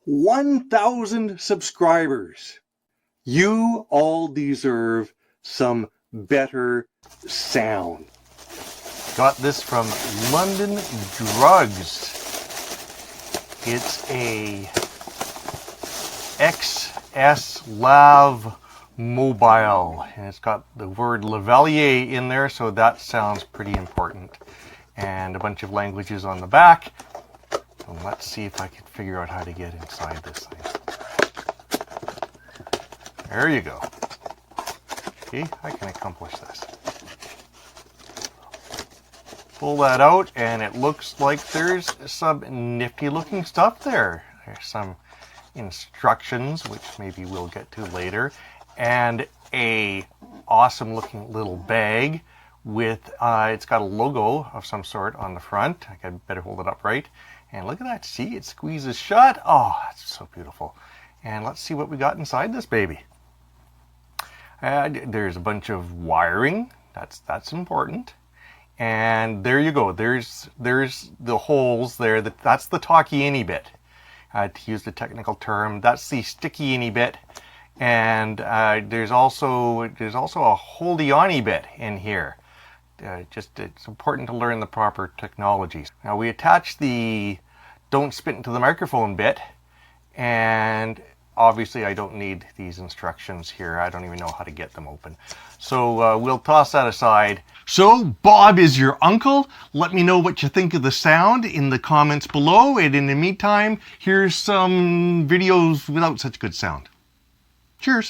1,000 subscribers. You all deserve some better sound. Got this from London Drugs. It's a XS Lav Mobile, and it's got the word Lavalier in there, so that sounds pretty important. And a bunch of languages on the back. So let's see if I can figure out how to get inside this thing. There you go. See, I can accomplish this. Pull that out, and it looks like there's some nifty looking stuff there. There's some instructions, which maybe we'll get to later, and a awesome looking little bag with it's got a logo of some sort on the front. I better hold it up right, and look at that. See, it squeezes shut. Oh, that's so beautiful. And let's see what we got inside this baby. There's a bunch of wiring. That's important. And there you go. There's the holes there. That's the talkie-any bit. To use the technical term, that's the sticky-any bit. And there's also a holdy-any bit in here. It's important to learn the proper technologies. Now we attach the don't spit into the microphone bit, and obviously I don't need these instructions here. I don't even know how to get them open. So we'll toss that aside. So Bob is your uncle. Let me know what you think of the sound in the comments below. And in the meantime, here's some videos without such good sound. Cheers.